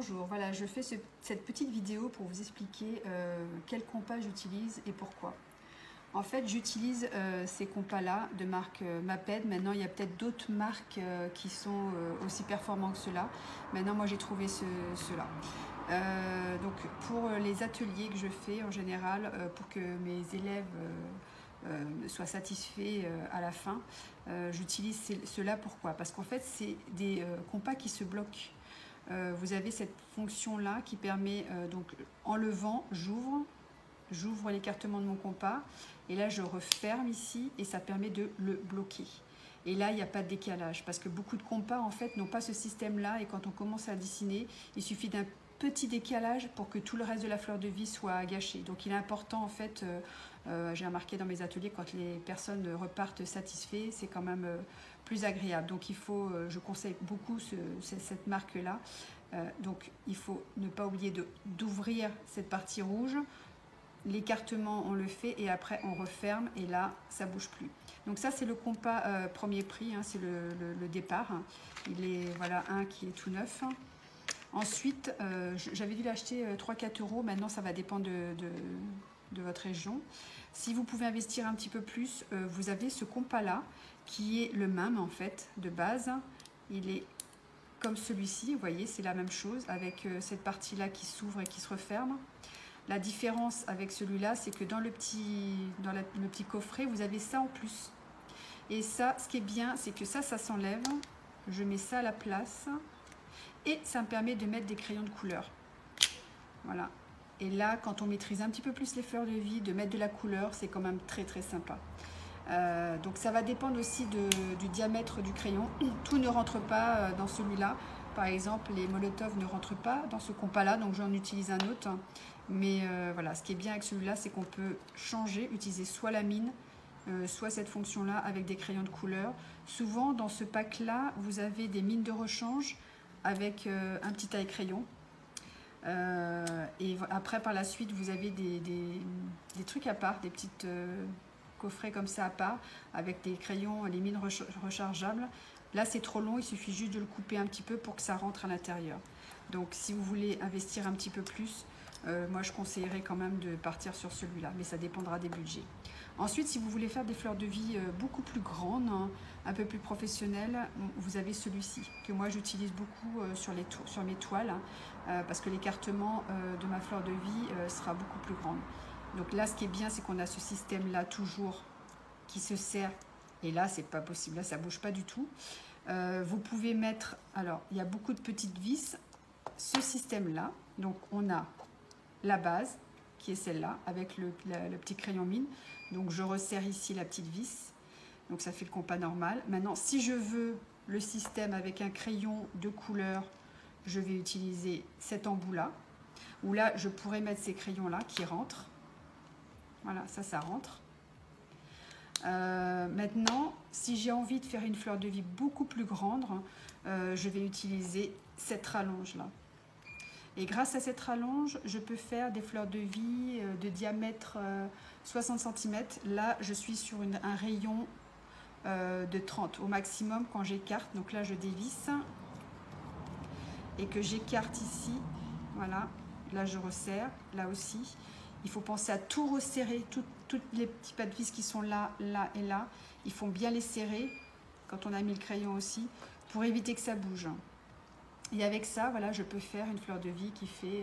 Bonjour, voilà, je fais cette petite vidéo pour vous expliquer quel compas j'utilise et pourquoi. En fait, j'utilise ces compas-là de marque Maped. Maintenant, il y a peut-être d'autres marques qui sont aussi performants que ceux-là. Maintenant, moi, j'ai trouvé ceux-là. Donc, pour les ateliers que je fais en général, pour que mes élèves soient satisfaits à la fin, j'utilise ceux-là. Pourquoi? Parce qu'en fait, c'est des compas qui se bloquent. Vous avez cette fonction là qui permet donc en levant, j'ouvre l'écartement de mon compas et là je referme ici et ça permet de le bloquer. Et là il n'y a pas de décalage parce que beaucoup de compas en fait n'ont pas ce système là et quand on commence à dessiner, il suffit d'un petit décalage pour que tout le reste de la fleur de vie soit gâché. Donc il est important en fait, j'ai remarqué dans mes ateliers, quand les personnes repartent satisfaits, c'est quand même plus agréable. Donc il faut, je conseille beaucoup cette marque là. Donc il faut ne pas oublier d'ouvrir cette partie rouge. L'écartement on le fait et après on referme et là ça bouge plus. Donc ça c'est le compas premier prix, hein, c'est le départ. Il est voilà un qui est tout neuf. Ensuite, j'avais dû l'acheter 3-4 euros. Maintenant, ça va dépendre de votre région. Si vous pouvez investir un petit peu plus, vous avez ce compas-là qui est le même en fait de base. Il est comme celui-ci, vous voyez, c'est la même chose avec cette partie-là qui s'ouvre et qui se referme. La différence avec celui-là, c'est que dans le petit coffret, vous avez ça en plus. Et ça, ce qui est bien, c'est que ça s'enlève. Je mets ça à la place. Et ça me permet de mettre des crayons de couleur. Voilà. Et là, quand on maîtrise un petit peu plus les fleurs de vie, de mettre de la couleur, c'est quand même très très sympa. Donc ça va dépendre aussi du diamètre du crayon. Tout ne rentre pas dans celui-là. Par exemple, les Molotov ne rentrent pas dans ce compas-là, donc j'en utilise un autre. Mais voilà, ce qui est bien avec celui-là, c'est qu'on peut changer, utiliser soit la mine, soit cette fonction-là avec des crayons de couleur. Souvent, dans ce pack-là, vous avez des mines de rechange avec un petit taille-crayon. Et après, par la suite, vous avez des trucs à part, des petites coffrets comme ça à part, avec des crayons, les mines rechargeables. Là, c'est trop long, il suffit juste de le couper un petit peu pour que ça rentre à l'intérieur. Donc, si vous voulez investir un petit peu plus, moi, je conseillerais quand même de partir sur celui-là, mais ça dépendra des budgets. Ensuite, si vous voulez faire des fleurs de vie beaucoup plus grandes, hein, un peu plus professionnelles, vous avez celui-ci, que moi j'utilise beaucoup sur mes toiles, parce que l'écartement de ma fleur de vie sera beaucoup plus grande. Donc là, ce qui est bien, c'est qu'on a ce système-là toujours qui se serre, et là, c'est pas possible, là, ça bouge pas du tout. Vous pouvez mettre, alors, il y a beaucoup de petites vis, ce système-là, donc on a la base, qui est celle-là, avec le petit crayon mine. Donc je resserre ici la petite vis, donc ça fait le compas normal. Maintenant, si je veux le système avec un crayon de couleur, je vais utiliser cet embout-là, où là, je pourrais mettre ces crayons-là qui rentrent. Voilà, ça rentre. Maintenant, si j'ai envie de faire une fleur de vie beaucoup plus grande, je vais utiliser cette rallonge-là. Et grâce à cette rallonge, je peux faire des fleurs de vie de diamètre 60 cm. Là, je suis sur un rayon de 30 au maximum quand j'écarte. Donc là, je dévisse et que j'écarte ici. Voilà, là, je resserre. Là aussi, il faut penser à tout resserrer. Toutes les petits pas de vis qui sont là, là et là, il faut bien les serrer quand on a mis le crayon aussi pour éviter que ça bouge. Et avec ça, voilà, je peux faire une fleur de vie qui fait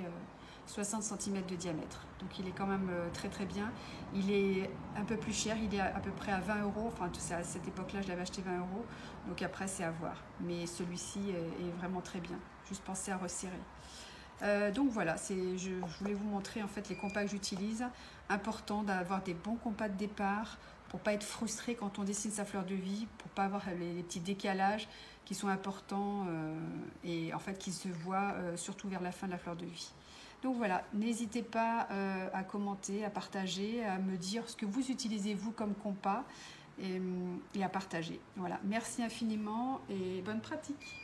60 cm de diamètre. Donc il est quand même très très bien. Il est un peu plus cher, il est à peu près à 20 euros. Enfin, à cette époque-là, je l'avais acheté 20 euros. Donc après, c'est à voir. Mais celui-ci est vraiment très bien. Juste penser à resserrer. Donc voilà, je voulais vous montrer en fait les compas que j'utilise. Important d'avoir des bons compas de départ pour pas être frustré quand on dessine sa fleur de vie, pour pas avoir les petits décalages qui sont importants et en fait qui se voient surtout vers la fin de la fleur de vie. Donc voilà, n'hésitez pas à commenter, à partager, à me dire ce que vous utilisez vous comme compas et à partager. Voilà, merci infiniment et bonne pratique.